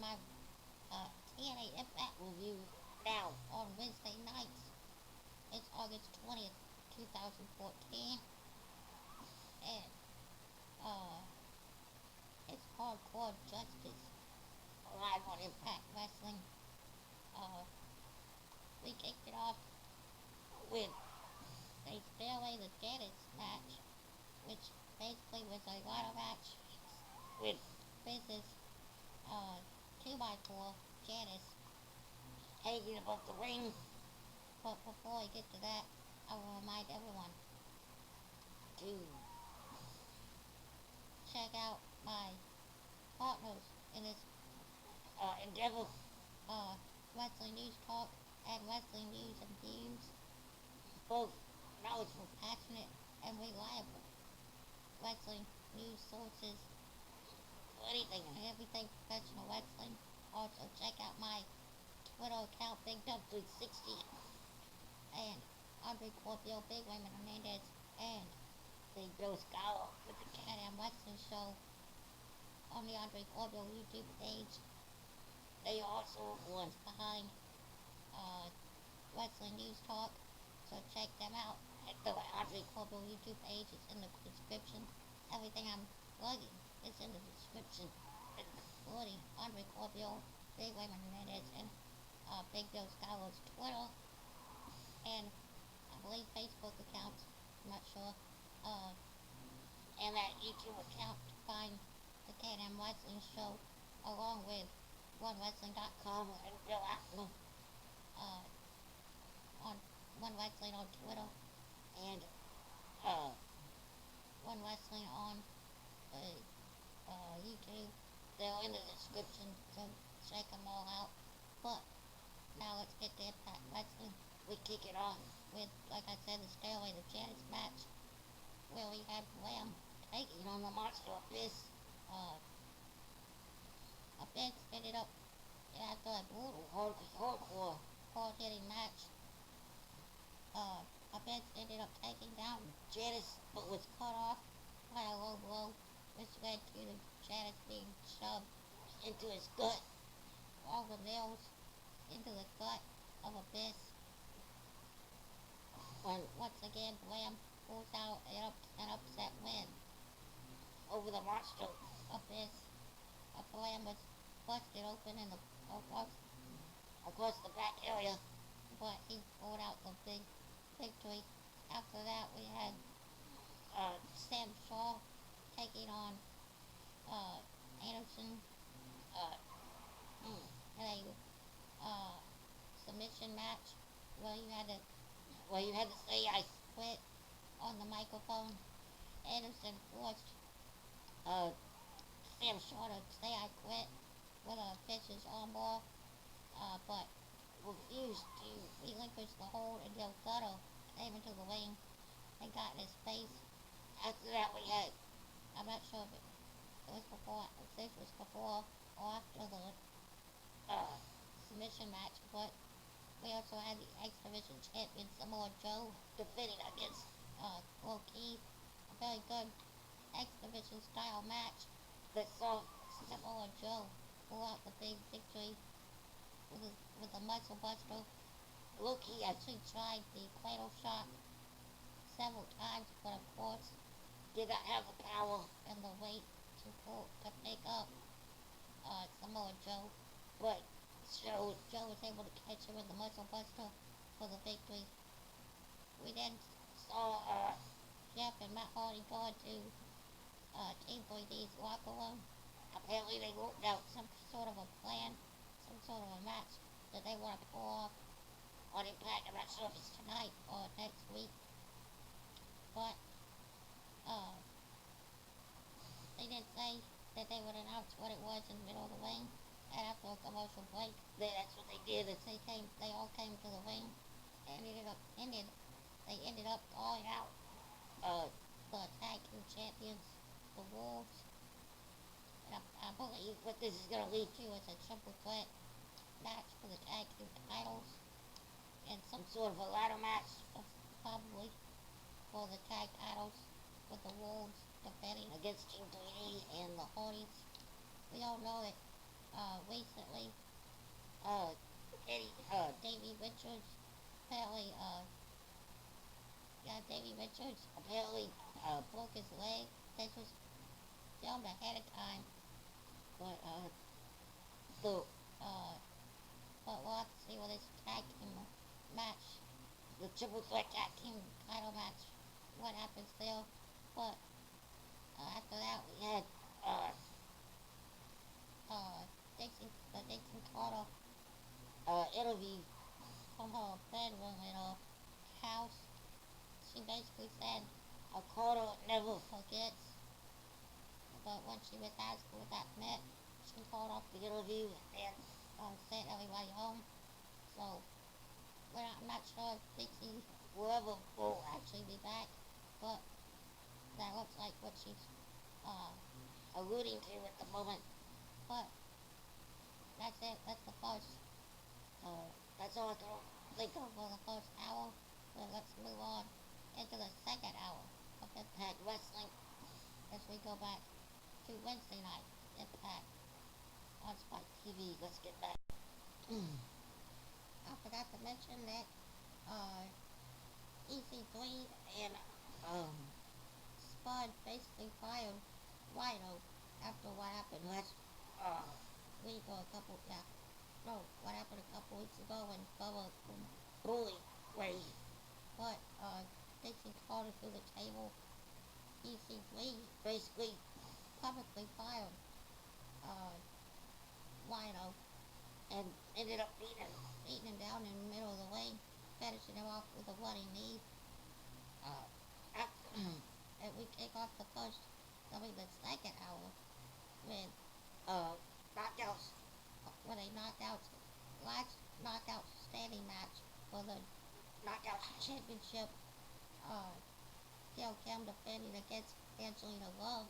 my TNA Impact review now on Wednesday nights. It's August 20th, 2014, and it's Hardcore Justice live on Impact Wrestling. We kicked it off with a Stairway to Janice match, which basically was a ladder match with Biz's 2x4 Janice hanging above the ring. But before I get to that, I will remind everyone to check out my partners in this endeavor, Wrestling News Talk and Wrestling News and Views, both knowledgeable, passionate, and reliable wrestling news sources for anything and everything professional wrestling. Also, check out my Twitter account, BigDub360, and Andre Corbeil, Big Raymond Hernandez, and Big Bill Scholar with the Can-Am Wrestling Show on the Andre Corbeil YouTube page. They are also the ones behind Wrestling News Talk, so check them out at the Andre Corbeil YouTube page. It's in the description. Everything I'm plugging is in the description, including Andre Corbeil, Big Raymond Hernandez, and Big Bill Scholar's Twitter, and I believe Facebook accounts, I'm not sure, and that YouTube account to find the Can-Am Wrestling Show, along with OneWrestling.com and Bill Apple on One Wrestling on Twitter, and One Wrestling on YouTube. They're in the description, so check them all out. But now let's get to Impact Wrestling. We kick it off with, like I said, the Stairway to Janice match, where we had Lamb taking on the Monster Abyss. Abyss ended up, after a brutal hardcore hard-hitting match, Abyss ended up taking down Janice, but was cut off by a low blow, which led to the Janice being shoved into his gut, all the nails into the gut of Abyss. When once again Lamb pulls out an upset win over the Monster Abyss. Lamb was busted open in the across the back area, but he pulled out the big victory. After that, we had Sam Shaw taking on Anderson in a submission match where you had to say I quit on the microphone. Anderson forced Sam Shaw to say I quit with a vicious armbar, but refused to relinquish the hold until Gutter came into the ring and got in his face. After that, we had, I'm not sure if this was before or after the submission match, but we also had the X Division champion Samoa Joe defending against Low-Key. A very good X Division style match that saw Samoa Joe pull out the big victory with a muscle buster. Low-Key actually tried the cradle shot several times, but of course did not have the power and the weight to pick up Samoa Joe. But Joe was able to catch him with the muscle buster for the victory. We then saw Jeff and Matt Hardy go into Team 3D's locker room. Apparently they worked out some sort of a plan, some sort of a match that they want to pull off on Impact. I'm not sure if it's tonight or next week, but they did say that they would announce what it was in the middle of the ring, and after a commercial break, that's what they did. Is they all came to the ring and they ended up calling out the tag team champions, the Wolves. And I believe what this is going to lead to is a triple threat match for the tag team titles and some sort of a ladder match, probably for the tag titles, with the Wolves defending against Team 3D and the Hardys. We all know that recently, Davey Richards apparently, yeah, Davey Richards apparently, broke his leg. This was filmed ahead of time, but, so, uh, but we'll have to see what this tag team match, the triple threat tag team title match, what happens there. But, after that, we had, the Dixon Carter, interview from her bedroom in her house. She basically said, Carter never forgets, but when she was asked what that meant, she called off the interview and, sent everybody home. So, I'm not sure if Dixie will ever will actually be back, but that looks like what she's, alluding to at the moment. But that's it. That's the first. That's all I can think of for the first hour. So let's move on into the second hour of Impact Wrestling as we go back to Wednesday night Impact on Spike TV. Let's get back. I forgot to mention that, EC3 and, Spud basically fired Rhino after what happened last, week or a couple, yeah, no, what happened a couple weeks ago when Bubba bullied Ray. But, Dixie called it through the table. EC3 basically publicly fired, Rhino and ended up beating him down in the middle of the ring, finishing him off with a bloody knee. And we kick off the second hour with, knockouts, with a last knockout standing match for the knockout championship. Gail Kim defending against Angelina Love.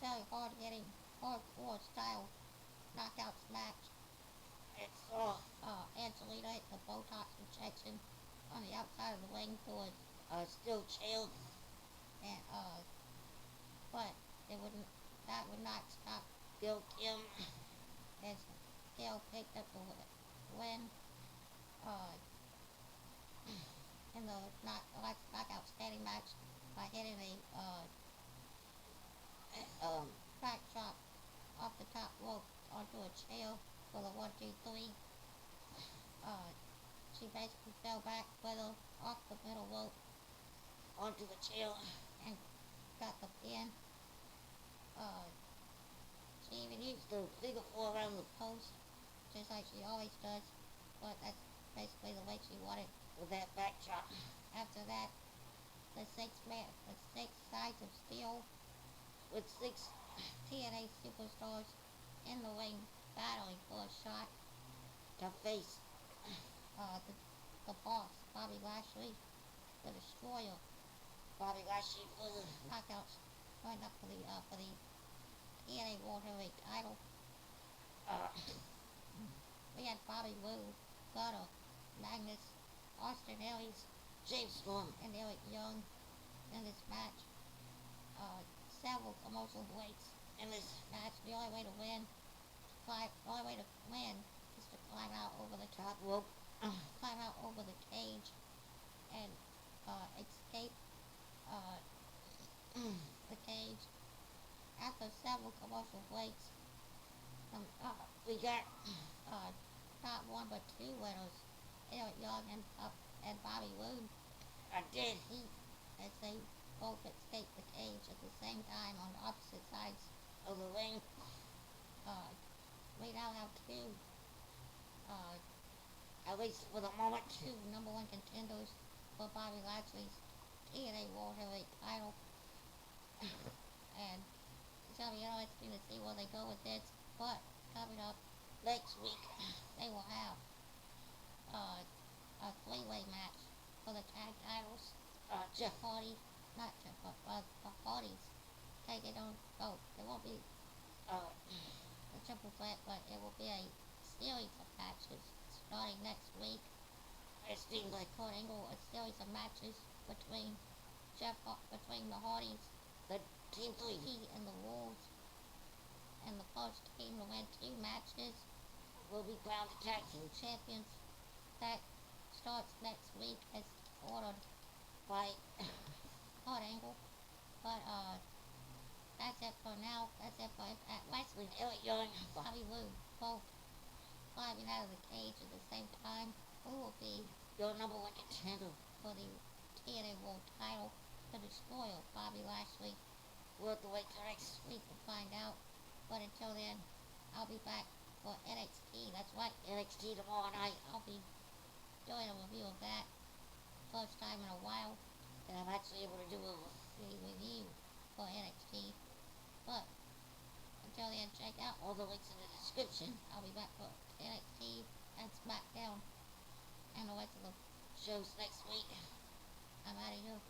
Very hard hitting, hardcore style knockouts match. It saw, Angelina hit the Botox injection on the outside of the ring through a steel chair. And, but that would not stop Gail Kim as Gail picked up the win, in the last knockout standing match by hitting back chop off the top rope onto a chair for the 1, 2, 3. She basically fell back with her off the middle rope onto the chair and got the pin. She even used the figure 4 around the post, just like she always does, but that's basically the way she wanted with that back chop. After that, the six sides of steel with 6 TNA superstars in the ring battling for a shot to face, the boss, Bobby Lashley, the Destroyer, Bobby Lashley for the knockouts, going up for the TNA World Heavyweight title. We had Bobby Roode, Gunner, Magnus, Austin Aries, James Storm, and Eric Young in this match. Several promotional weights in this match. The only way to win is to climb out over the top rope, climb out over the cage, and, escape, the cage. After several commercial breaks, we got, not one but 2 winners, Eric Young and Bobby Roode, did heat as they both escaped the cage at the same time on opposite sides of the ring. We now have 2, at least for the moment, 2 number 1 contenders for Bobby Lashley's TNA World Heavyweight title. And it's gonna be interesting to see where they go with this. But coming up next week, they will have, a 3-way match for the tag titles. Jeff Hardy, not Jeff Hardy, the Hardys taking on, it won't be, a triple threat, but it will be a series of matches starting next week. It seems like Kurt Angle, a series of matches between the Hardys, the Team 3, and the Wolves. and the first team to win 2 matches will be crowned the tag team champions. That starts next week as ordered by Hard Angle. But that's it for now. That's it for Impact Wrestling. Elliot Young, Bobby Roode, both climbing out of the cage at the same time. Who will be your number 1 contender for the TNA World title? The destroyer of Bobby Lashley. We'll have to wait till next week to find out. But until then, I'll be back for NXT. That's right, NXT tomorrow night. I'll be doing a review of that. First time in a while that I'm actually able to do a review for NXT. But until then, check out all the links in the description. I'll be back for NXT and SmackDown and the rest of the shows next week. I'm out of here.